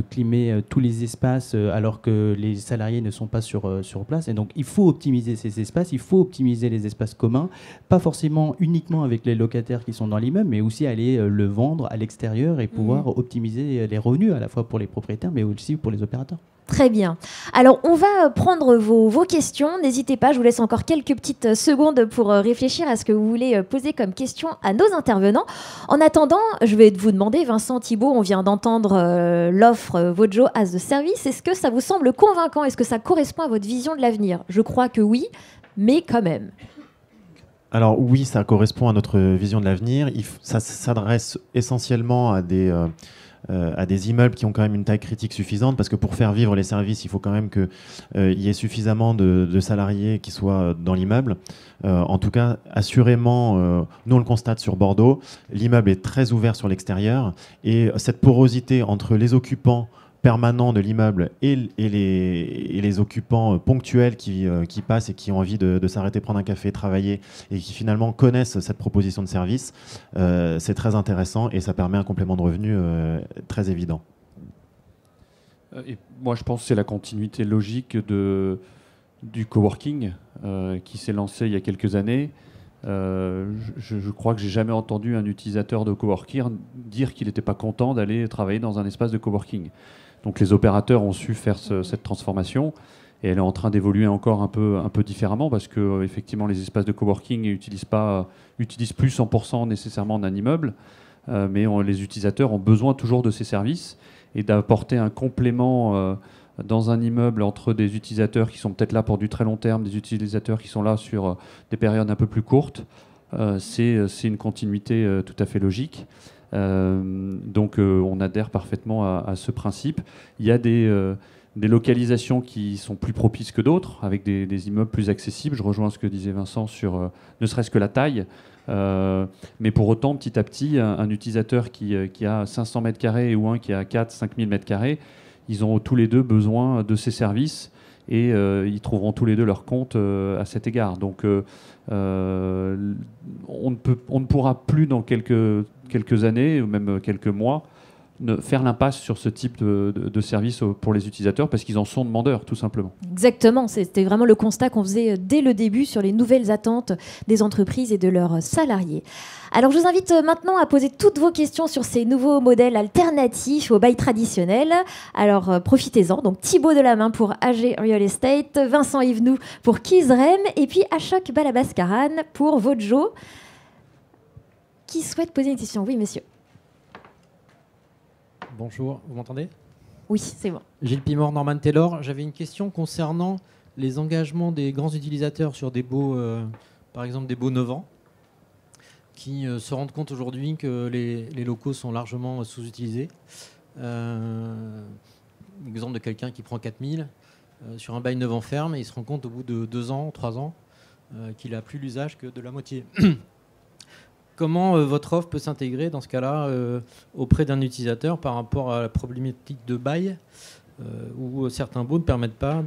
climer tous les espaces alors que les salariés ne sont pas sur place. Et donc il faut optimiser ces espaces, il faut optimiser les espaces communs, pas forcément uniquement avec les locataires qui sont dans l'immeuble, mais aussi aller le vendre à l'extérieur et pouvoir optimiser les revenus à la fois pour les propriétaires mais aussi pour les opérateurs. Très bien. Alors, on va prendre vos questions. N'hésitez pas, je vous laisse encore quelques petites secondes pour réfléchir à ce que vous voulez poser comme question à nos intervenants. En attendant, je vais vous demander, Vincent, Thibault, on vient d'entendre l'offre Vojo as a Service. Est-ce que ça vous semble convaincant? Est-ce que ça correspond à votre vision de l'avenir? Je crois que oui, mais quand même. Alors oui, ça correspond à notre vision de l'avenir. Ça s'adresse essentiellement à des immeubles qui ont quand même une taille critique suffisante, parce que pour faire vivre les services, il faut quand même qu'il y ait suffisamment de salariés qui soient dans l'immeuble. En tout cas, assurément, nous on le constate sur Bordeaux, l'immeuble est très ouvert sur l'extérieur, et cette porosité entre les occupants permanents de l'immeuble et les occupants ponctuels qui passent et qui ont envie de s'arrêter, prendre un café, travailler, et qui finalement connaissent cette proposition de service, c'est très intéressant et ça permet un complément de revenu très évident. Et moi, je pense que c'est la continuité logique du coworking qui s'est lancé il y a quelques années. Je crois que j'ai jamais entendu un utilisateur de coworking dire qu'il n'était pas content d'aller travailler dans un espace de coworking. Donc les opérateurs ont su faire cette transformation et elle est en train d'évoluer encore un peu différemment parce que effectivement les espaces de coworking n'utilisent plus 100% nécessairement d'un immeuble, mais les utilisateurs ont besoin toujours de ces services et d'apporter un complément dans un immeuble entre des utilisateurs qui sont peut-être là pour du très long terme, des utilisateurs qui sont là sur des périodes un peu plus courtes. C'est une continuité tout à fait logique. Donc on adhère parfaitement à ce principe. Il y a des localisations qui sont plus propices que d'autres, avec des immeubles plus accessibles. Je rejoins ce que disait Vincent sur ne serait-ce que la taille. Mais pour autant, petit à petit, un utilisateur qui a 500 mètres carrés ou un qui a 4-5 000 mètres carrés, ils ont tous les deux besoin de ces services et ils trouveront tous les deux leur compte à cet égard. Donc on ne pourra plus dans quelques années ou même quelques mois faire l'impasse sur ce type de service pour les utilisateurs parce qu'ils en sont demandeurs, tout simplement. Exactement, c'était vraiment le constat qu'on faisait dès le début sur les nouvelles attentes des entreprises et de leurs salariés. Alors je vous invite maintenant à poser toutes vos questions sur ces nouveaux modèles alternatifs au bail traditionnel. Alors profitez-en. Donc Thibault Delamain pour AG Real Estate, Vincent Yvenou pour Kizrem et puis Ashok Balabaskaran pour Vojo. Qui souhaite poser une question? Oui, monsieur. Bonjour, vous m'entendez? Oui, c'est bon. Gilles Pimor, Norman Taylor. J'avais une question concernant les engagements des grands utilisateurs sur des baux, par exemple des baux 9 ans, qui se rendent compte aujourd'hui que les locaux sont largement sous-utilisés. Exemple de quelqu'un qui prend 4 000 sur un bail 9 ans ferme et il se rend compte au bout de 2 ans, 3 ans, qu'il n'a plus l'usage que de la moitié. Comment votre offre peut s'intégrer dans ce cas-là auprès d'un utilisateur par rapport à la problématique de bail où certains baux ne permettent pas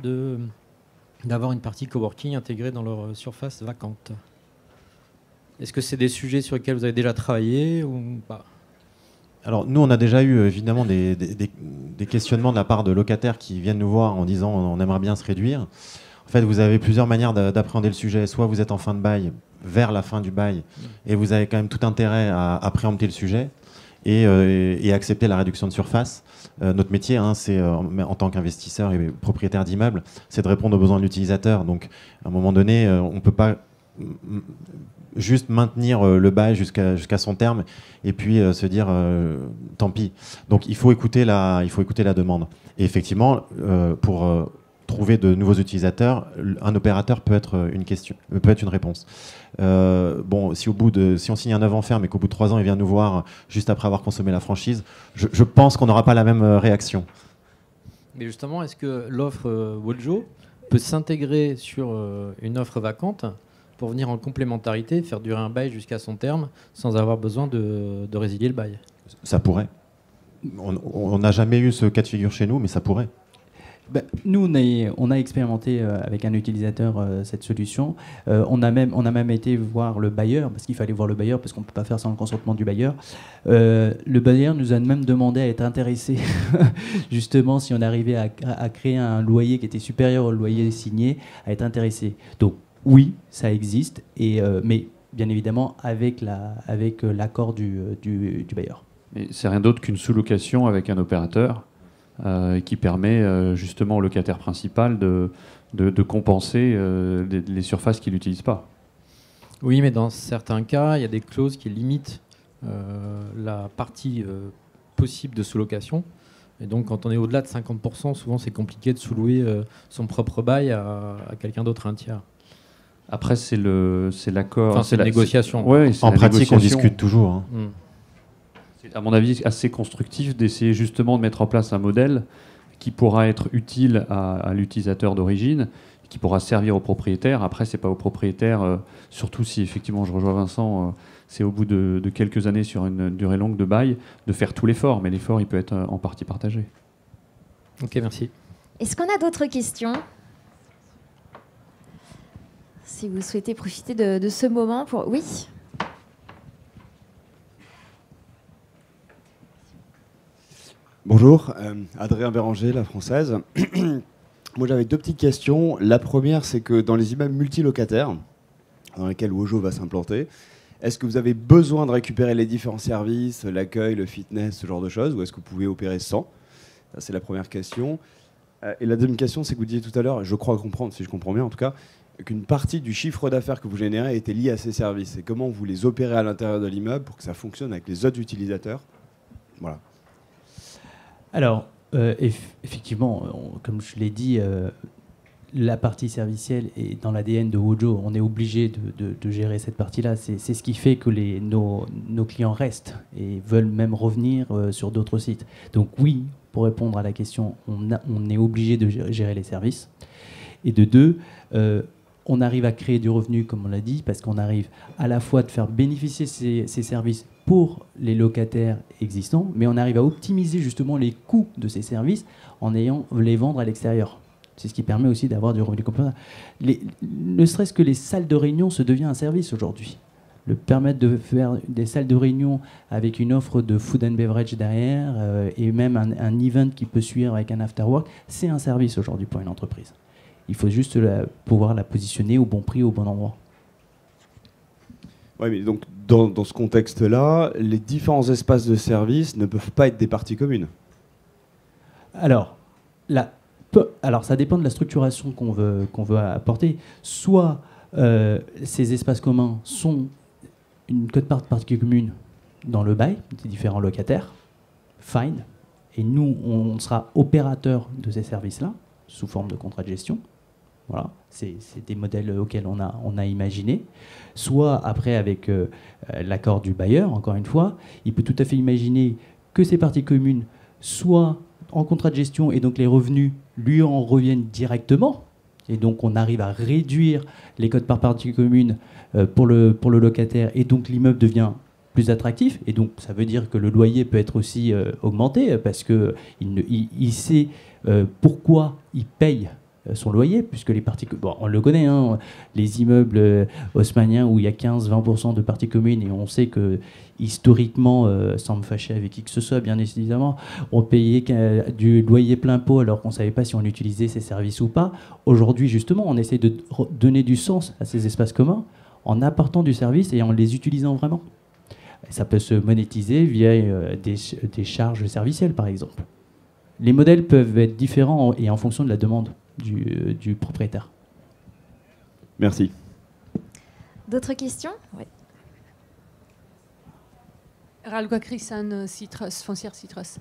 d'avoir une partie coworking intégrée dans leur surface vacante? Est-ce que c'est des sujets sur lesquels vous avez déjà travaillé ou pas? Alors nous, on a déjà eu évidemment des questionnements de la part de locataires qui viennent nous voir en disant on aimerait bien se réduire. En fait, vous avez plusieurs manières d'appréhender le sujet. Soit vous êtes en fin de bail, vers la fin du bail, et vous avez quand même tout intérêt à préempter le sujet et accepter la réduction de surface. Notre métier, c'est en tant qu'investisseur et propriétaire d'immeubles, c'est de répondre aux besoins de l'utilisateur. Donc, à un moment donné, on ne peut pas juste maintenir le bail jusqu'à son terme et puis se dire tant pis. Donc, il faut écouter la demande. Et effectivement, pour trouver de nouveaux utilisateurs, un opérateur peut être une réponse. Si on signe un 9 ans ferme et qu'au bout de 3 ans il vient nous voir juste après avoir consommé la franchise, je pense qu'on n'aura pas la même réaction. Mais justement, est-ce que l'offre Vojo peut s'intégrer sur une offre vacante pour venir en complémentarité, faire durer un bail jusqu'à son terme sans avoir besoin de résilier le bail? Ça pourrait. On n'a jamais eu ce cas de figure chez nous, mais ça pourrait. Nous, on a expérimenté avec un utilisateur cette solution. On a même été voir le bailleur, parce qu'il fallait voir le bailleur, parce qu'on ne peut pas faire sans le consentement du bailleur. Le bailleur nous a même demandé à être intéressé, justement, si on arrivait à créer un loyer qui était supérieur au loyer signé, à être intéressé. Donc oui, ça existe, mais bien évidemment avec l'accord du bailleur. Mais c'est rien d'autre qu'une sous-location avec un opérateur qui permet justement au locataire principal de compenser les surfaces qu'il n'utilise pas. Oui, mais dans certains cas, il y a des clauses qui limitent la partie possible de sous-location. Et donc, quand on est au-delà de 50%, souvent, c'est compliqué de sous-louer son propre bail à quelqu'un d'autre, un tiers. Après, c'est l'accord. Enfin, c'est la négociation. Ouais, En pratique, on discute toujours. Hein. C'est, à mon avis, assez constructif d'essayer justement de mettre en place un modèle qui pourra être utile à l'utilisateur d'origine, qui pourra servir au propriétaire. Après, c'est pas au propriétaire, surtout si effectivement, je rejoins Vincent, c'est au bout de quelques années sur une durée longue de bail, de faire tout l'effort. Mais l'effort, il peut être en partie partagé. Ok, merci. Est-ce qu'on a d'autres questions ? Si vous souhaitez profiter de ce moment pour... Oui. Bonjour, Adrien Béranger, La Française. Moi j'avais deux petites questions. La première, c'est que dans les immeubles multilocataires, dans lesquels Wojo va s'implanter, est-ce que vous avez besoin de récupérer les différents services, l'accueil, le fitness, ce genre de choses, ou est-ce que vous pouvez opérer sans ? Ça, c'est la première question. Et la deuxième question, c'est que vous disiez tout à l'heure, je crois comprendre, si je comprends bien en tout cas, qu'une partie du chiffre d'affaires que vous générez était liée à ces services. Et comment vous les opérez à l'intérieur de l'immeuble pour que ça fonctionne avec les autres utilisateurs ? Voilà. Alors, effectivement, comme je l'ai dit, la partie servicielle est dans l'ADN de Wojo. On est obligé de gérer cette partie-là. C'est ce qui fait que nos clients restent et veulent même revenir sur d'autres sites. Donc oui, pour répondre à la question, on est obligé de gérer les services. Et de deux, on arrive à créer du revenu, comme on l'a dit, parce qu'on arrive à la fois de faire bénéficier ces services pour les locataires existants, mais on arrive à optimiser justement les coûts de ces services en ayant les vendre à l'extérieur. C'est ce qui permet aussi d'avoir du revenu complémentaire. Ne serait-ce que les salles de réunion, se devient un service aujourd'hui. Le permettre de faire des salles de réunion avec une offre de food and beverage derrière et même un event qui peut suivre avec un after work, c'est un service aujourd'hui pour une entreprise. Il faut juste pouvoir la positionner au bon prix, au bon endroit. Oui, mais donc dans ce contexte-là, les différents espaces de service ne peuvent pas être des parties communes. Alors, ça dépend de la structuration qu'on veut apporter. Soit ces espaces communs sont une quote-part partie commune dans le bail des différents locataires, fine, et nous, on sera opérateur de ces services-là, sous forme de contrat de gestion. Voilà, c'est des modèles auxquels on a imaginé. Soit après avec l'accord du bailleur, encore une fois, il peut tout à fait imaginer que ces parties communes soient en contrat de gestion et donc les revenus lui en reviennent directement. Et donc on arrive à réduire les cotes par partie commune pour le locataire et donc l'immeuble devient plus attractif. Et donc ça veut dire que le loyer peut être aussi augmenté parce qu'il sait pourquoi il paye son loyer, puisque les parties... Bon, on le connaît, hein, les immeubles haussmanniens où il y a 15-20% de parties communes, et on sait que historiquement, sans me fâcher avec qui que ce soit, bien évidemment, on payait du loyer plein pot alors qu'on ne savait pas si on utilisait ces services ou pas. Aujourd'hui, justement, on essaie de donner du sens à ces espaces communs en apportant du service et en les utilisant vraiment. Et ça peut se monétiser via des charges servicielles, par exemple. Les modèles peuvent être différents et en fonction de la demande du propriétaire. Merci. D'autres questions ? Oui. Ralgua Christian, Citrus, foncière Citrus.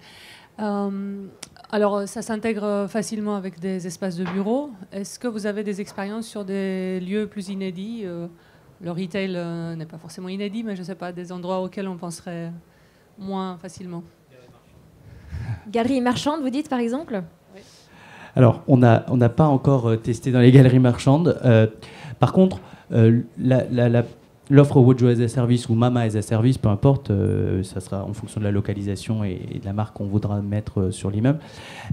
Alors, ça s'intègre facilement avec des espaces de bureau. Est-ce que vous avez des expériences sur des lieux plus inédits ? Le retail n'est pas forcément inédit, mais je ne sais pas, des endroits auxquels on penserait moins facilement. Galerie marchande, vous dites par exemple ? Oui. Alors, on n'a pas encore testé dans les galeries marchandes. Par contre, l'offre Wojo as a Service ou Mama as a Service, peu importe, ça sera en fonction de la localisation et de la marque qu'on voudra mettre sur l'immeuble.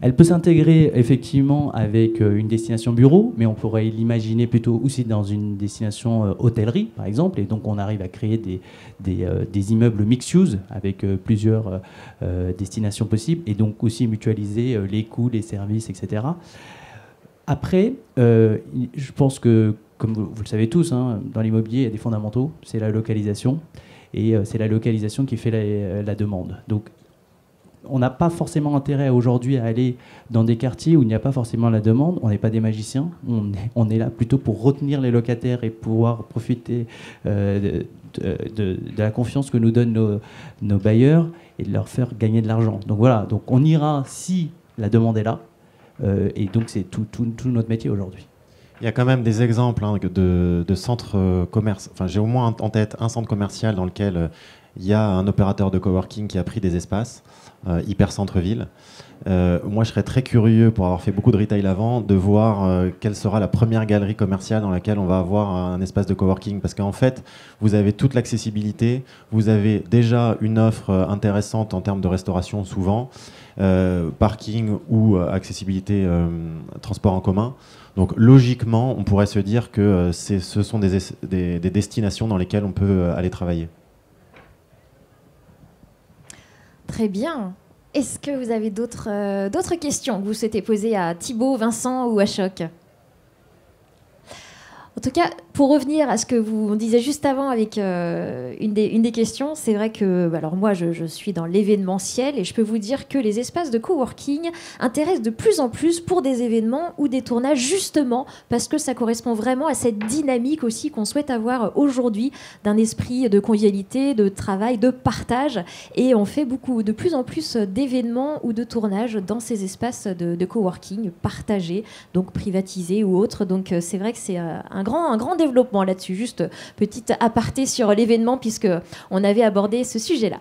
Elle peut s'intégrer effectivement avec une destination bureau, mais on pourrait l'imaginer plutôt aussi dans une destination hôtellerie, par exemple, et donc on arrive à créer des immeubles mixed-use avec plusieurs destinations possibles, et donc aussi mutualiser les coûts, les services, etc. Après, je pense que, comme vous le savez tous, hein, dans l'immobilier, il y a des fondamentaux, c'est la localisation, et c'est la localisation qui fait la demande. Donc, on n'a pas forcément intérêt aujourd'hui à aller dans des quartiers où il n'y a pas forcément la demande. On n'est pas des magiciens, on est là plutôt pour retenir les locataires et pouvoir profiter de la confiance que nous donnent nos bailleurs et de leur faire gagner de l'argent. Donc voilà, donc on ira si la demande est là, et donc c'est tout notre métier aujourd'hui. Il y a quand même des exemples de centres commerce. Enfin, j'ai au moins en tête un centre commercial dans lequel il y a un opérateur de coworking qui a pris des espaces, hyper centre-ville. Moi, je serais très curieux, pour avoir fait beaucoup de retail avant, de voir quelle sera la première galerie commerciale dans laquelle on va avoir un espace de coworking. Parce qu'en fait, vous avez toute l'accessibilité, vous avez déjà une offre intéressante en termes de restauration souvent, parking ou accessibilité transport en commun. Donc logiquement, on pourrait se dire que ce sont des destinations dans lesquelles on peut aller travailler. Très bien. Est-ce que vous avez d'autres questions que vous souhaitez poser à Thibaut, Vincent ou à Choc ? En tout cas, pour revenir à ce que vous disiez juste avant avec une des questions, c'est vrai que alors moi, je suis dans l'événementiel et je peux vous dire que les espaces de coworking intéressent de plus en plus pour des événements ou des tournages, justement parce que ça correspond vraiment à cette dynamique aussi qu'on souhaite avoir aujourd'hui d'un esprit de convivialité, de travail, de partage. Et on fait de plus en plus d'événements ou de tournages dans ces espaces de coworking partagés, donc privatisés ou autres. Donc c'est vrai que c'est un grand développement là-dessus. Juste petite aparté sur l'événement puisque on avait abordé ce sujet-là.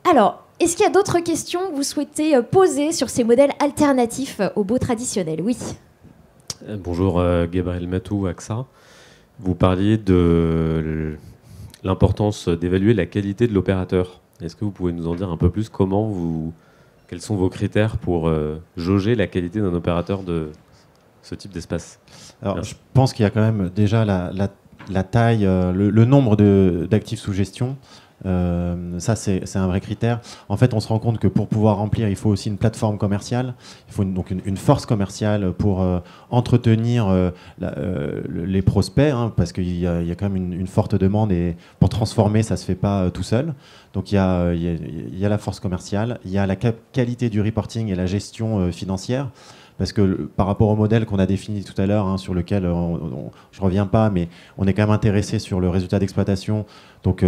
Alors, est-ce qu'il y a d'autres questions que vous souhaitez poser sur ces modèles alternatifs aux baux traditionnels ? Oui. Bonjour, Gabriel Matou, AXA. Vous parliez de l'importance d'évaluer la qualité de l'opérateur. Est-ce que vous pouvez nous en dire un peu plus ? Quels sont vos critères pour jauger la qualité d'un opérateur de ce type d'espace ? Alors, je pense qu'il y a quand même déjà la taille, le nombre d'actifs sous gestion. Ça, c'est un vrai critère. En fait, on se rend compte que pour pouvoir remplir, il faut aussi une plateforme commerciale. Il faut donc une force commerciale pour entretenir les prospects, hein, parce qu'il y a quand même une forte demande et pour transformer, ça ne se fait pas tout seul. Donc, il y a la force commerciale, il y a la qualité du reporting et la gestion financière. Parce que par rapport au modèle qu'on a défini tout à l'heure, hein, sur lequel je ne reviens pas, mais on est quand même intéressé sur le résultat d'exploitation. Donc,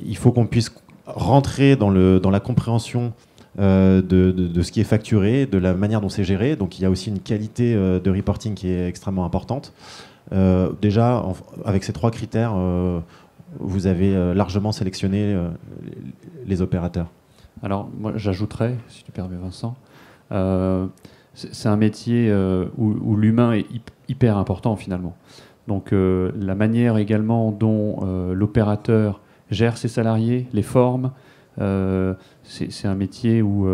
il faut qu'on puisse rentrer dans la compréhension de ce qui est facturé, de la manière dont c'est géré. Donc il y a aussi une qualité de reporting qui est extrêmement importante. Déjà, avec ces 3 critères, vous avez largement sélectionné les opérateurs. Alors, moi, j'ajouterais, si tu permets, Vincent, c'est un métier où l'humain est hyper important, finalement. Donc, la manière également dont l'opérateur gère ses salariés, les forme. C'est un métier où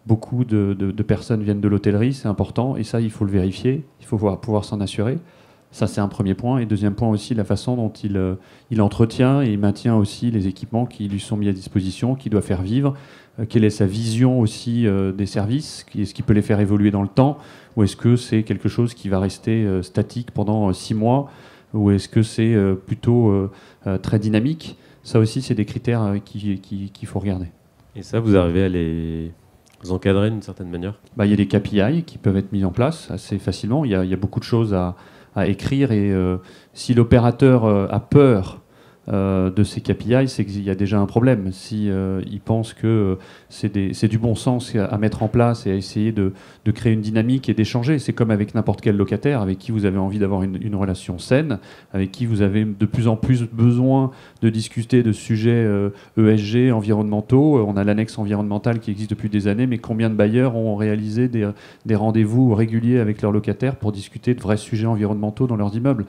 beaucoup de personnes viennent de l'hôtellerie, c'est important, et ça, il faut le vérifier, il faut pouvoir s'en assurer. Ça, c'est un premier point. Et deuxième point aussi, la façon dont il entretient et il maintient aussi les équipements qui lui sont mis à disposition, qu'il doit faire vivre. Quelle est sa vision aussi des services ? Est-ce qu'il peut les faire évoluer dans le temps ? Ou est-ce que c'est quelque chose qui va rester statique pendant 6 mois ? Ou est-ce que c'est plutôt très dynamique ? Ça aussi, c'est des critères qu'il faut regarder. Et ça, vous arrivez à les encadrer d'une certaine manière ? Il y a des KPI qui peuvent être mis en place assez facilement. Il y a beaucoup de choses à écrire. Et si l'opérateur a peur de ces KPI, c'est qu'il y a déjà un problème. Si il pense que c'est du bon sens à mettre en place et à essayer de créer une dynamique et d'échanger, c'est comme avec n'importe quel locataire avec qui vous avez envie d'avoir une relation saine, avec qui vous avez de plus en plus besoin de discuter de sujets ESG, environnementaux. On a l'annexe environnementale qui existe depuis des années, mais combien de bailleurs ont réalisé des rendez-vous réguliers avec leurs locataires pour discuter de vrais sujets environnementaux dans leurs immeubles ?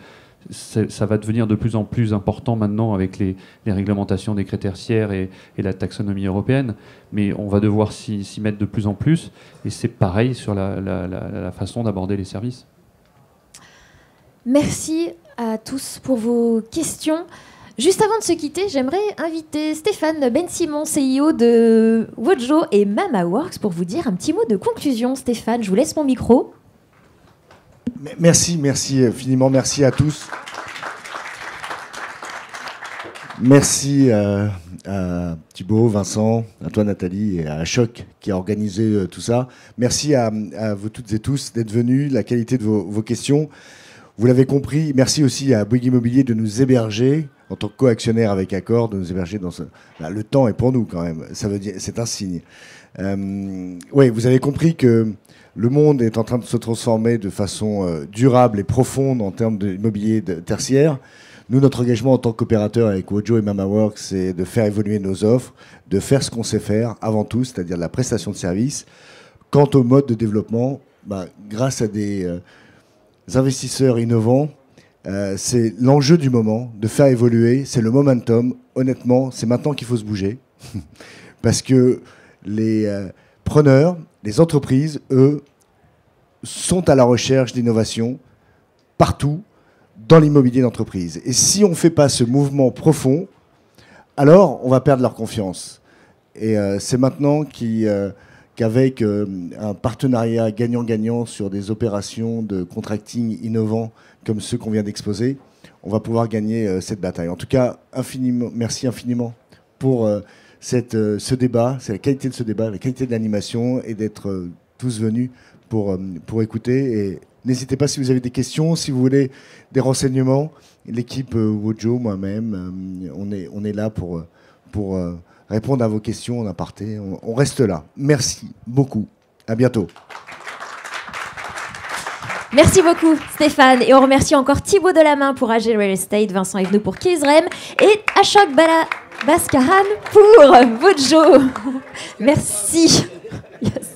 ça va devenir de plus en plus important maintenant avec les réglementations des critères tiers et la taxonomie européenne, mais on va devoir s'y mettre de plus en plus, et c'est pareil sur la façon d'aborder les services. Merci à tous pour vos questions. Juste avant de se quitter, j'aimerais inviter Stéphane Ben-Simon, CEO de Wojo et MamaWorks, pour vous dire un petit mot de conclusion. Stéphane, je vous laisse mon micro. Merci infiniment, merci à tous. Merci à Thibaut, Vincent, à toi Nathalie et à Choc qui a organisé tout ça. Merci à vous toutes et tous d'être venus, la qualité de vos questions. Vous l'avez compris, merci aussi à Bouygues Immobilier de nous héberger en tant que co-actionnaire avec Accor, de nous héberger dans ce... Le temps est pour nous quand même, ça veut dire, c'est un signe. Oui, vous avez compris que le monde est en train de se transformer de façon durable et profonde en termes d'immobilier tertiaire. Nous, notre engagement en tant qu'opérateur avec Wojo et MamaWorks, c'est de faire évoluer nos offres, de faire ce qu'on sait faire avant tout, c'est-à-dire de la prestation de services. Quant au mode de développement, grâce à des investisseurs innovants, c'est l'enjeu du moment, de faire évoluer, c'est le momentum. Honnêtement, c'est maintenant qu'il faut se bouger. Parce que les preneurs, les entreprises, eux, sont à la recherche d'innovation partout dans l'immobilier d'entreprise. Et si on ne fait pas ce mouvement profond, alors on va perdre leur confiance. Et c'est maintenant qu'avec un partenariat gagnant-gagnant sur des opérations de contracting innovants comme ceux qu'on vient d'exposer, on va pouvoir gagner cette bataille. En tout cas, merci infiniment pour ce débat, c'est la qualité de ce débat, la qualité de l'animation et d'être tous venus pour écouter. Et n'hésitez pas si vous avez des questions, si vous voulez des renseignements. L'équipe Wojo, moi-même, on est là pour répondre à vos questions en aparté. On reste là. Merci beaucoup. À bientôt. Merci beaucoup Stéphane, et on remercie encore Thibaut Delamain pour AG Real Estate, Vincent Evenot pour Kizrem et Ashok Baskaran pour Wojo. Merci. Yes.